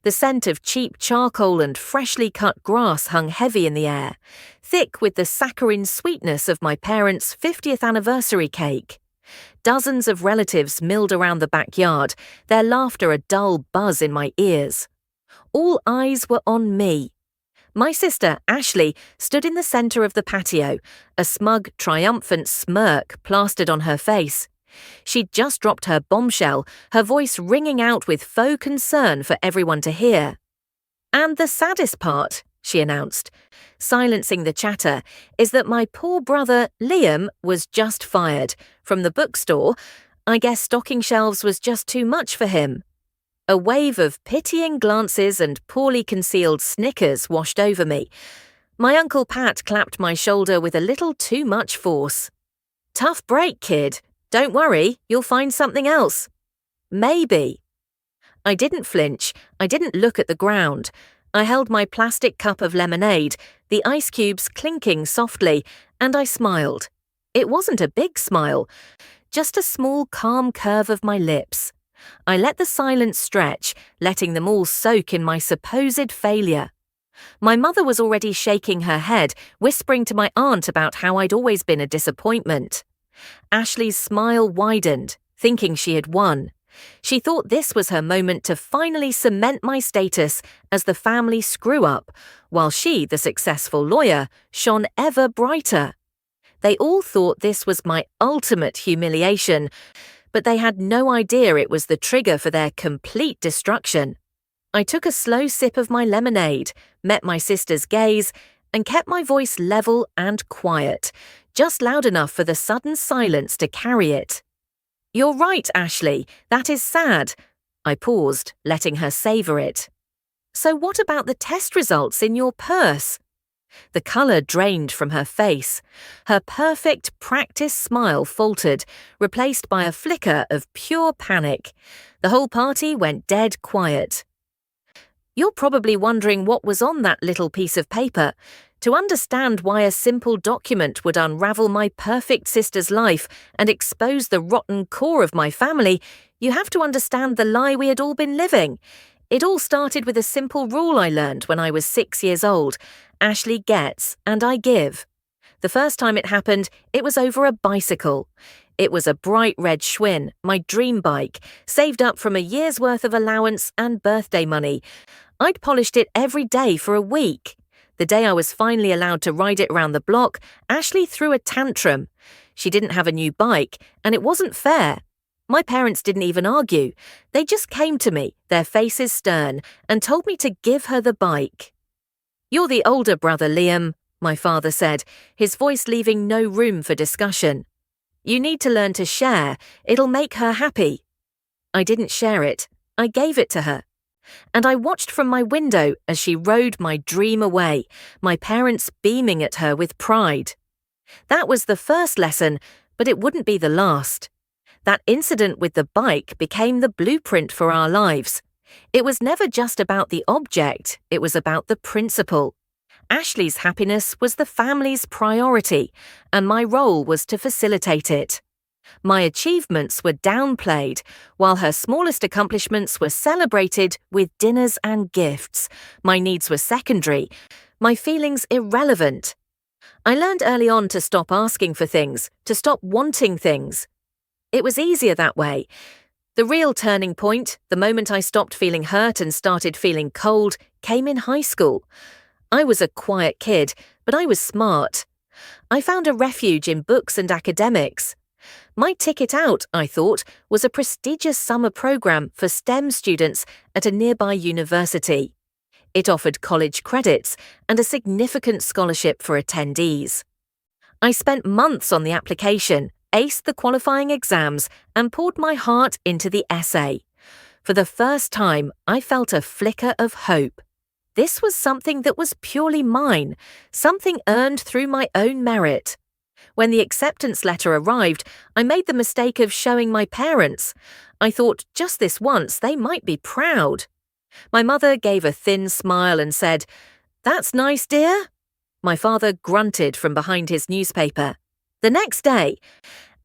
The scent of cheap charcoal and freshly cut grass hung heavy in the air, thick with the saccharine sweetness of my parents' 50th anniversary cake. Dozens of relatives milled around the backyard, their laughter a dull buzz in my ears. All eyes were on me. My sister, Ashley, stood in the centre of the patio, a smug, triumphant smirk plastered on her face. She'd just dropped her bombshell, her voice ringing out with faux concern for everyone to hear. "And the saddest part," she announced, silencing the chatter, "is that my poor brother, Liam, was just fired from the bookstore. I guess stocking shelves was just too much for him." A wave of pitying glances and poorly concealed snickers washed over me. My Uncle Pat clapped my shoulder with a little too much force. "Tough break, kid. Don't worry, you'll find something else." "Maybe." I didn't flinch. I didn't look at the ground. I held my plastic cup of lemonade, the ice cubes clinking softly, and I smiled. It wasn't a big smile, just a small, calm curve of my lips. I let the silence stretch, letting them all soak in my supposed failure. My mother was already shaking her head, whispering to my aunt about how I'd always been a disappointment. Ashley's smile widened, thinking she had won. She thought this was her moment to finally cement my status as the family screw-up, while she, the successful lawyer, shone ever brighter. They all thought this was my ultimate humiliation, but they had no idea it was the trigger for their complete destruction. I took a slow sip of my lemonade, met my sister's gaze, and kept my voice level and quiet, just loud enough for the sudden silence to carry it. "You're right, Ashley. That is sad." I paused, letting her savour it. "So what about the test results in your purse?" The colour drained from her face. Her perfect practice smile faltered, replaced by a flicker of pure panic. The whole party went dead quiet. "You're probably wondering what was on that little piece of paper. To understand why a simple document would unravel my perfect sister's life and expose the rotten core of my family, you have to understand the lie we had all been living. It all started with a simple rule I learned when I was 6 years old. Ashley gets and I give. The first time it happened, it was over a bicycle. It was a bright red Schwinn, my dream bike, saved up from a year's worth of allowance and birthday money. I'd polished it every day for a week. The day I was finally allowed to ride it around the block, Ashley threw a tantrum. She didn't have a new bike, and it wasn't fair. My parents didn't even argue. They just came to me, their faces stern, and told me to give her the bike. "You're the older brother, Liam," my father said, his voice leaving no room for discussion. "You need to learn to share. It'll make her happy." I didn't share it. I gave it to her. And I watched from my window as she rode my dream away, my parents beaming at her with pride. That was the first lesson, but it wouldn't be the last. That incident with the bike became the blueprint for our lives. It was never just about the object, it was about the principle. Ashley's happiness was the family's priority, and my role was to facilitate it. My achievements were downplayed, while her smallest accomplishments were celebrated with dinners and gifts. My needs were secondary, my feelings irrelevant. I learned early on to stop asking for things, to stop wanting things. It was easier that way. The real turning point, the moment I stopped feeling hurt and started feeling cold, came in high school. I was a quiet kid, but I was smart. I found a refuge in books and academics. My ticket out, I thought, was a prestigious summer program for STEM students at a nearby university. It offered college credits and a significant scholarship for attendees. I spent months on the application, aced the qualifying exams, and poured my heart into the essay. For the first time, I felt a flicker of hope. This was something that was purely mine, something earned through my own merit. When the acceptance letter arrived, I made the mistake of showing my parents. I thought just this once they might be proud. My mother gave a thin smile and said, "That's nice, dear." My father grunted from behind his newspaper. The next day,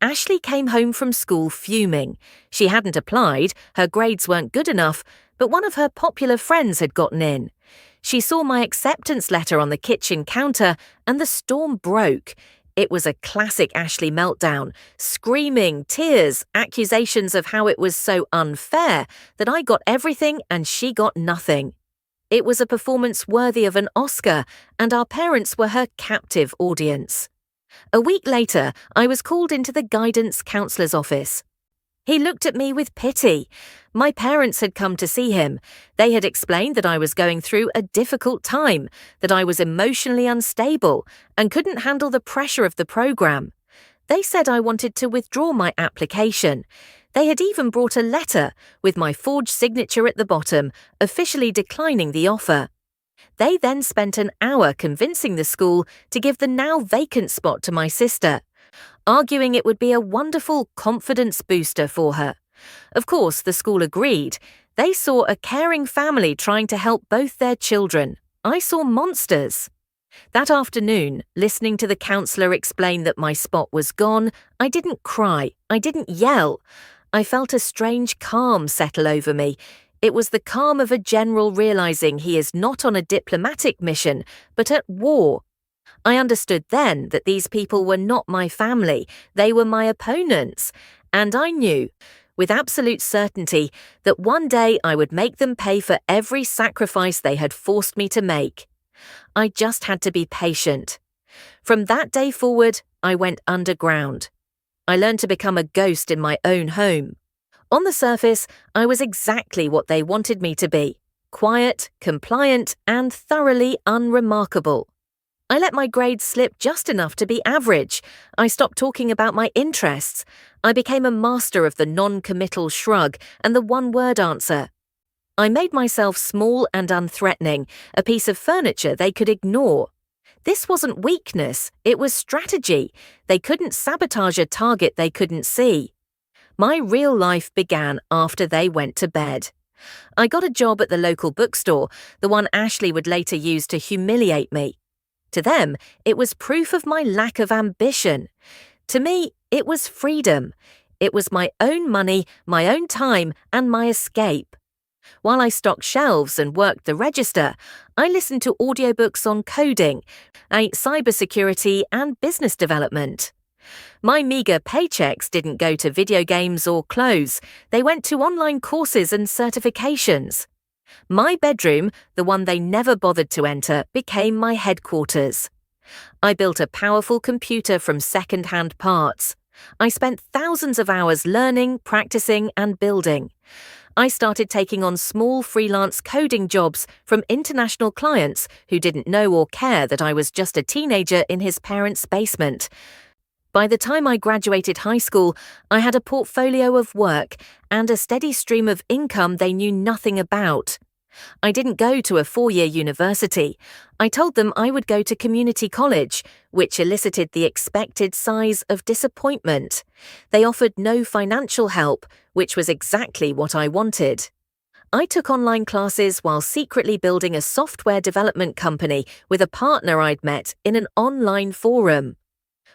Ashley came home from school fuming. She hadn't applied, her grades weren't good enough, but one of her popular friends had gotten in. She saw my acceptance letter on the kitchen counter, and the storm broke. It was a classic Ashley meltdown, screaming, tears, accusations of how it was so unfair that I got everything and she got nothing. It was a performance worthy of an Oscar, and our parents were her captive audience. A week later, I was called into the guidance counselor's office. He looked at me with pity. My parents had come to see him. They had explained that I was going through a difficult time, that I was emotionally unstable and couldn't handle the pressure of the program. They said I wanted to withdraw my application. They had even brought a letter with my forged signature at the bottom, officially declining the offer. They then spent an hour convincing the school to give the now vacant spot to my sister, arguing it would be a wonderful confidence booster for her. Of course, the school agreed. They saw a caring family trying to help both their children. I saw monsters. That afternoon, listening to the counsellor explain that my spot was gone, I didn't cry. I didn't yell. I felt a strange calm settle over me. It was the calm of a general realizing he is not on a diplomatic mission, but at war. I understood then that these people were not my family, they were my opponents, and I knew, with absolute certainty, that one day I would make them pay for every sacrifice they had forced me to make. I just had to be patient. From that day forward, I went underground. I learned to become a ghost in my own home. On the surface, I was exactly what they wanted me to be: quiet, compliant, and thoroughly unremarkable. I let my grades slip just enough to be average. I stopped talking about my interests. I became a master of the non-committal shrug and the one-word answer. I made myself small and unthreatening, a piece of furniture they could ignore. This wasn't weakness, it was strategy. They couldn't sabotage a target they couldn't see. My real life began after they went to bed. I got a job at the local bookstore, the one Ashley would later use to humiliate me. To them, it was proof of my lack of ambition. To me, it was freedom. It was my own money, my own time, and my escape. While I stocked shelves and worked the register, I listened to audiobooks on coding, cybersecurity, and business development. My meager paychecks didn't go to video games or clothes. They went to online courses and certifications. My bedroom, the one they never bothered to enter, became my headquarters. I built a powerful computer from second-hand parts. I spent thousands of hours learning, practicing, and building. I started taking on small freelance coding jobs from international clients who didn't know or care that I was just a teenager in his parents' basement. By the time I graduated high school, I had a portfolio of work and a steady stream of income they knew nothing about. I didn't go to a 4-year university. I told them I would go to community college, which elicited the expected sighs of disappointment. They offered no financial help, which was exactly what I wanted. I took online classes while secretly building a software development company with a partner I'd met in an online forum.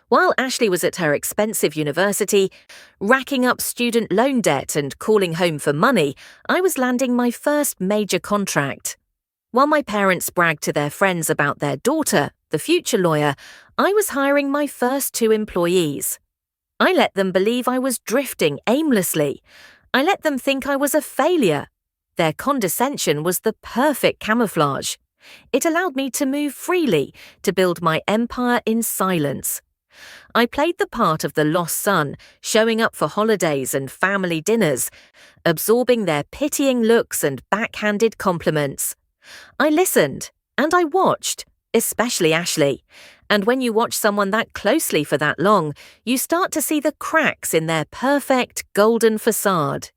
While Ashley was at her expensive university, racking up student loan debt and calling home for money, I was landing my first major contract. While my parents bragged to their friends about their daughter, the future lawyer, I was hiring my first 2 employees. I let them believe I was drifting aimlessly. I let them think I was a failure. Their condescension was the perfect camouflage. It allowed me to move freely, to build my empire in silence. I played the part of the lost son, showing up for holidays and family dinners, absorbing their pitying looks and backhanded compliments. I listened, and I watched, especially Ashley. And when you watch someone that closely for that long, you start to see the cracks in their perfect, golden facade.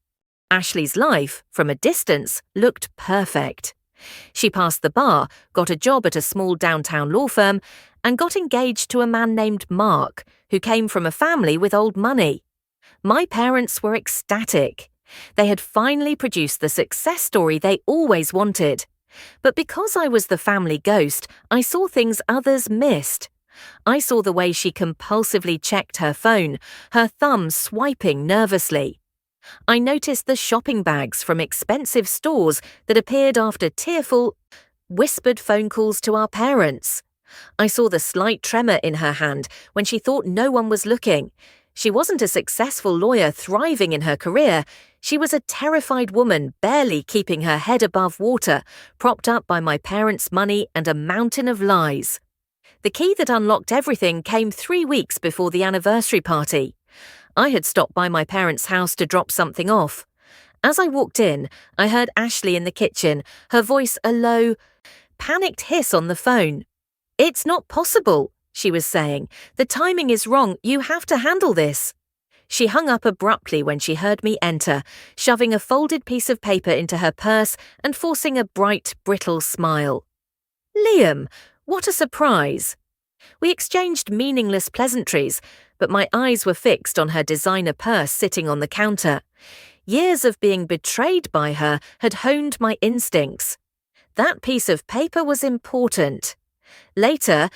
Ashley's life, from a distance, looked perfect. She passed the bar, got a job at a small downtown law firm, and got engaged to a man named Mark, who came from a family with old money. My parents were ecstatic. They had finally produced the success story they always wanted. But because I was the family ghost, I saw things others missed. I saw the way she compulsively checked her phone, her thumb swiping nervously. I noticed the shopping bags from expensive stores that appeared after tearful, whispered phone calls to our parents. I saw the slight tremor in her hand when she thought no one was looking. She wasn't a successful lawyer thriving in her career. She was a terrified woman barely keeping her head above water, propped up by my parents' money and a mountain of lies. The key that unlocked everything came 3 weeks before the anniversary party. I had stopped by my parents' house to drop something off. As I walked in, I heard Ashley in the kitchen, her voice a low, panicked hiss on the phone. "It's not possible," she was saying. "The timing is wrong. You have to handle this." She hung up abruptly when she heard me enter, shoving a folded piece of paper into her purse and forcing a bright, brittle smile. "Liam, what a surprise." We exchanged meaningless pleasantries, but my eyes were fixed on her designer purse sitting on the counter. Years of being betrayed by her had honed my instincts. That piece of paper was important. Later,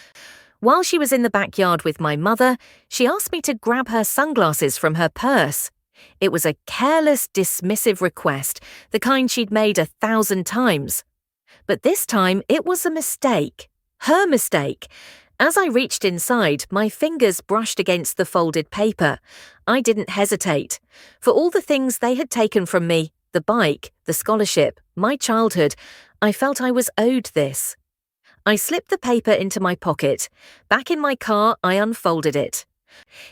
while she was in the backyard with my mother, she asked me to grab her sunglasses from her purse. It was a careless, dismissive request, the kind she'd made 1,000 times. But this time it was a mistake. Her mistake. As I reached inside, my fingers brushed against the folded paper. I didn't hesitate. For all the things they had taken from me, the bike, the scholarship, my childhood, I felt I was owed this. I slipped the paper into my pocket. Back in my car, I unfolded it.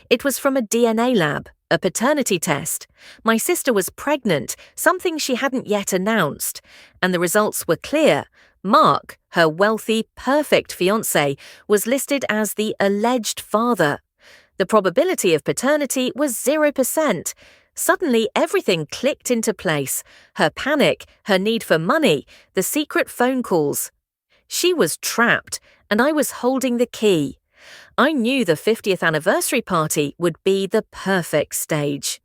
It was from a DNA lab, a paternity test. My sister was pregnant, something she hadn't yet announced, and the results were clear. Mark, her wealthy, perfect fiancé, was listed as the alleged father. The probability of paternity was 0%. Suddenly, everything clicked into place. Her panic, her need for money, the secret phone calls. She was trapped, and I was holding the key. I knew the 50th anniversary party would be the perfect stage.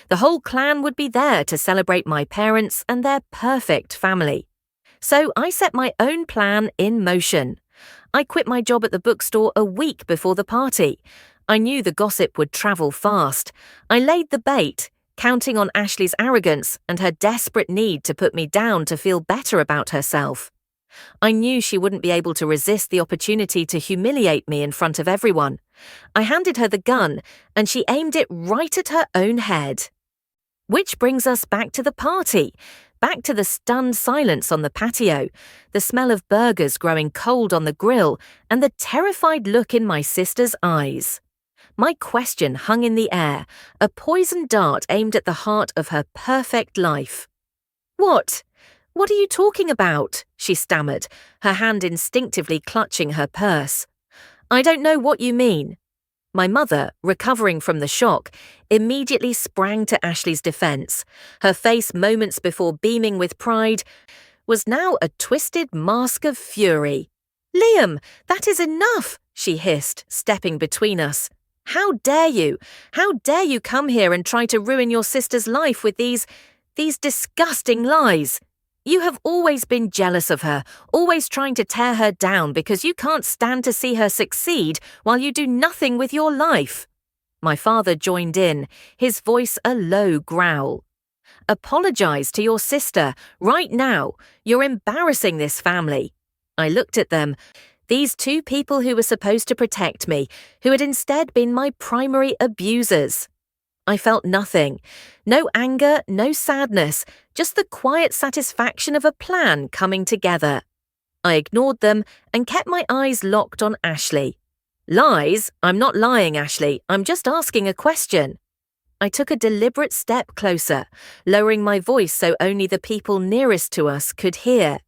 The whole clan would be there to celebrate my parents and their perfect family. So I set my own plan in motion. I quit my job at the bookstore a week before the party. I knew the gossip would travel fast. I laid the bait, counting on Ashley's arrogance and her desperate need to put me down to feel better about herself. I knew she wouldn't be able to resist the opportunity to humiliate me in front of everyone. I handed her the gun, and she aimed it right at her own head. Which brings us back to the party, back to the stunned silence on the patio, the smell of burgers growing cold on the grill, and the terrified look in my sister's eyes. My question hung in the air, a poisoned dart aimed at the heart of her perfect life. "What? What are you talking about?" she stammered, her hand instinctively clutching her purse. "I don't know what you mean." My mother, recovering from the shock, immediately sprang to Ashley's defense. Her face, moments before beaming with pride, was now a twisted mask of fury. "Liam, that is enough," she hissed, stepping between us. "How dare you? How dare you come here and try to ruin your sister's life with these disgusting lies? You have always been jealous of her, always trying to tear her down because you can't stand to see her succeed while you do nothing with your life." My father joined in, his voice a low growl. "Apologize to your sister, right now. You're embarrassing this family." I looked at them, these two people who were supposed to protect me, who had instead been my primary abusers. I felt nothing. No anger, no sadness, just the quiet satisfaction of a plan coming together. I ignored them and kept my eyes locked on Ashley. "Lies? I'm not lying, Ashley. I'm just asking a question." I took a deliberate step closer, lowering my voice so only the people nearest to us could hear.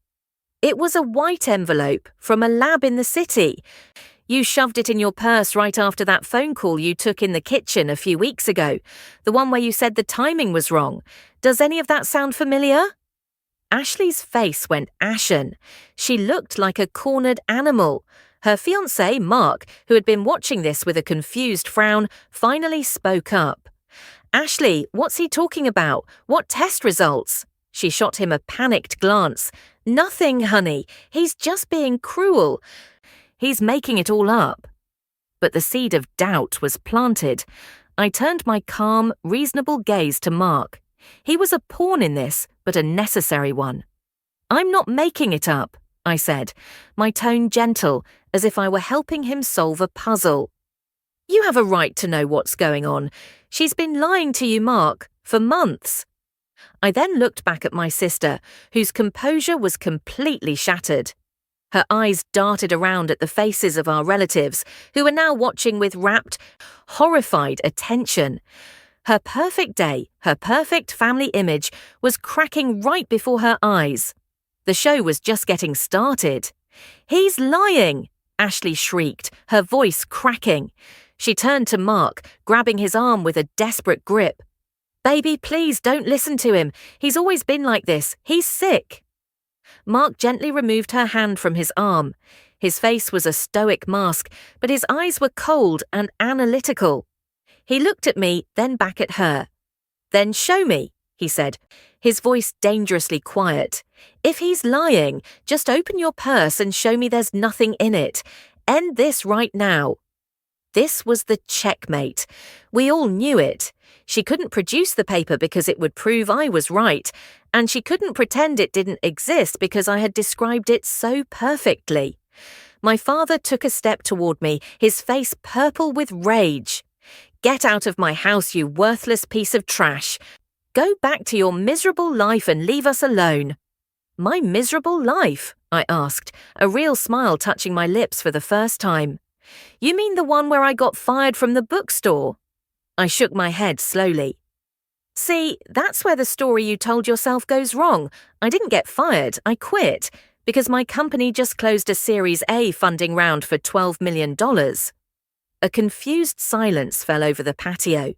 "It was a white envelope from a lab in the city. You shoved it in your purse right after that phone call you took in the kitchen a few weeks ago, the one where you said the timing was wrong. Does any of that sound familiar?" Ashley's face went ashen. She looked like a cornered animal. Her fiancé, Mark, who had been watching this with a confused frown, finally spoke up. "Ashley, what's he talking about? What test results?" She shot him a panicked glance. "Nothing, honey. He's just being cruel. He's making it all up." But the seed of doubt was planted. I turned my calm, reasonable gaze to Mark. He was a pawn in this, but a necessary one. "I'm not making it up," I said, my tone gentle, as if I were helping him solve a puzzle. "You have a right to know what's going on. She's been lying to you, Mark, for months." I then looked back at my sister, whose composure was completely shattered. Her eyes darted around at the faces of our relatives, who were now watching with rapt, horrified attention. Her perfect day, her perfect family image, was cracking right before her eyes. The show was just getting started. "He's lying!" Ashley shrieked, her voice cracking. She turned to Mark, grabbing his arm with a desperate grip. "Baby, please don't listen to him. He's always been like this. He's sick." Mark gently removed her hand from his arm. His face was a stoic mask, but his eyes were cold and analytical. He looked at me, then back at her. "Then show me," he said, his voice dangerously quiet. "If he's lying, just open your purse and show me there's nothing in it. End this right now." This was the checkmate. We all knew it. She couldn't produce the paper because it would prove I was right, and she couldn't pretend it didn't exist because I had described it so perfectly. My father took a step toward me, his face purple with rage. "Get out of my house, you worthless piece of trash. Go back to your miserable life and leave us alone." "My miserable life?" I asked, a real smile touching my lips for the first time. "You mean the one where I got fired from the bookstore?" I shook my head slowly. "See, that's where the story you told yourself goes wrong. I didn't get fired, I quit, because my company just closed a Series A funding round for $12 million. A confused silence fell over the patio.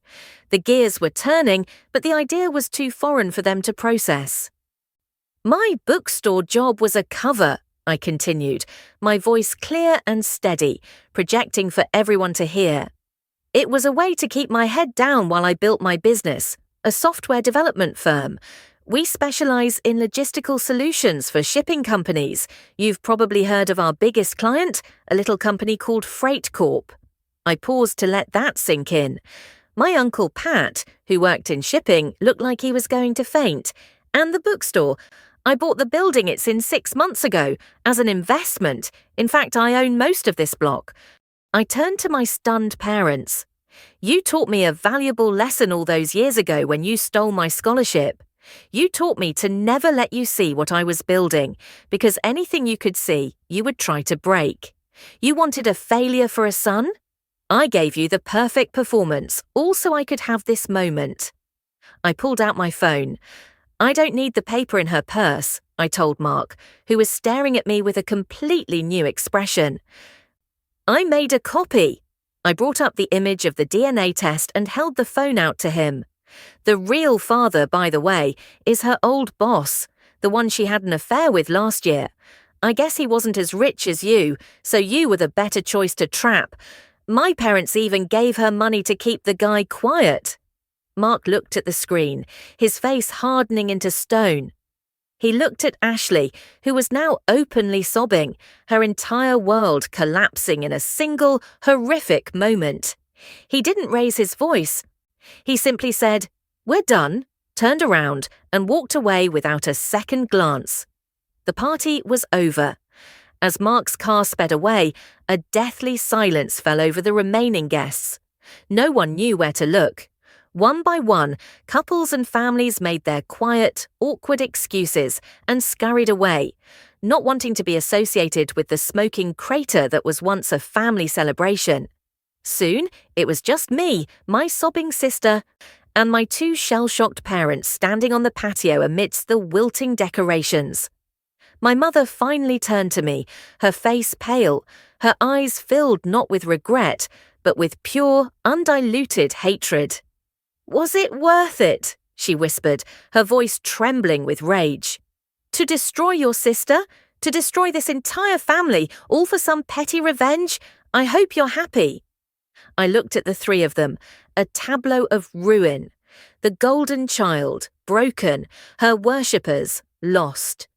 The gears were turning, but the idea was too foreign for them to process. "My bookstore job was a cover," I continued, my voice clear and steady, projecting for everyone to hear. "It was a way to keep my head down while I built my business, a software development firm. We specialize in logistical solutions for shipping companies. You've probably heard of our biggest client, a little company called Freight Corp." I paused to let that sink in. My Uncle Pat, who worked in shipping, looked like he was going to faint. "And the bookstore. I bought the building it's in 6 months ago, as an investment. In fact, I own most of this block." I turned to my stunned parents. "You taught me a valuable lesson all those years ago when you stole my scholarship. You taught me to never let you see what I was building, because anything you could see, you would try to break. You wanted a failure for a son? I gave you the perfect performance, all so I could have this moment." I pulled out my phone. "I don't need the paper in her purse," I told Mark, who was staring at me with a completely new expression. "I made a copy." I brought up the image of the DNA test and held the phone out to him. "The real father, by the way, is her old boss, the one she had an affair with last year. I guess he wasn't as rich as you, so you were the better choice to trap. My parents even gave her money to keep the guy quiet." Mark looked at the screen, his face hardening into stone. He looked at Ashley, who was now openly sobbing, her entire world collapsing in a single, horrific moment. He didn't raise his voice. He simply said, "We're done," turned around, and walked away without a second glance. The party was over. As Mark's car sped away, a deathly silence fell over the remaining guests. No one knew where to look. One by one, couples and families made their quiet, awkward excuses and scurried away, not wanting to be associated with the smoking crater that was once a family celebration. Soon, it was just me, my sobbing sister, and my 2 shell-shocked parents standing on the patio amidst the wilting decorations. My mother finally turned to me, her face pale, her eyes filled not with regret, but with pure, undiluted hatred. "Was it worth it?" she whispered, her voice trembling with rage. "To destroy your sister? To destroy this entire family, all for some petty revenge? I hope you're happy." I looked at the 3 of them, a tableau of ruin. The golden child, broken, her worshippers, lost.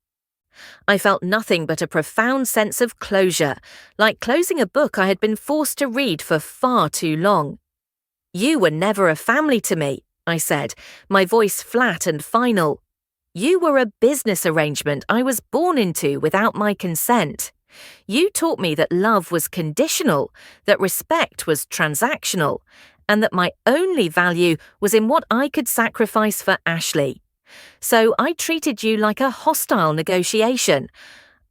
I felt nothing but a profound sense of closure, like closing a book I had been forced to read for far too long. You were never a family to me, I said, my voice flat and final. You were a business arrangement I was born into without my consent. You taught me that love was conditional, that respect was transactional, and that my only value was in what I could sacrifice for Ashley. So I treated you like a hostile negotiation.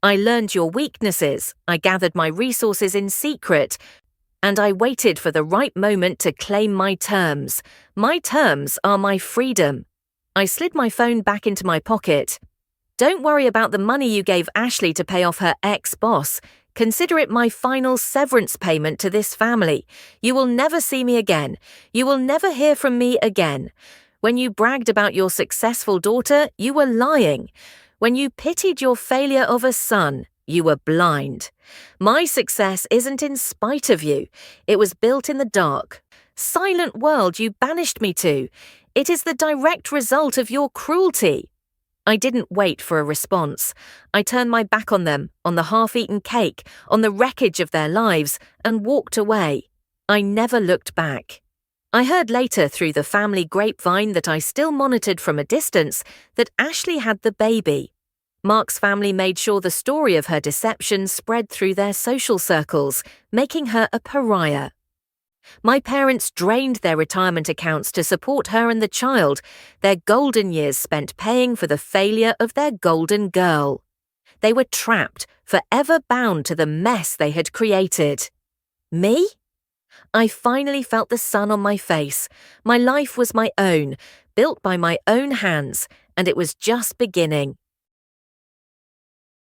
I learned your weaknesses, I gathered my resources in secret, and I waited for the right moment to claim my terms. My terms are my freedom. I slid my phone back into my pocket. Don't worry about the money you gave Ashley to pay off her ex-boss. Consider it my final severance payment to this family. You will never see me again. You will never hear from me again. When you bragged about your successful daughter, you were lying. When you pitied your failure of a son, you were blind. My success isn't in spite of you. It was built in the dark. Silent world you banished me to. It is the direct result of your cruelty. I didn't wait for a response. I turned my back on them, on the half-eaten cake, on the wreckage of their lives, and walked away. I never looked back. I heard later through the family grapevine that I still monitored from a distance that Ashley had the baby. Mark's family made sure the story of her deception spread through their social circles, making her a pariah. My parents drained their retirement accounts to support her and the child, their golden years spent paying for the failure of their golden girl. They were trapped, forever bound to the mess they had created. Me? I finally felt the sun on my face. My life was my own, built by my own hands, and it was just beginning.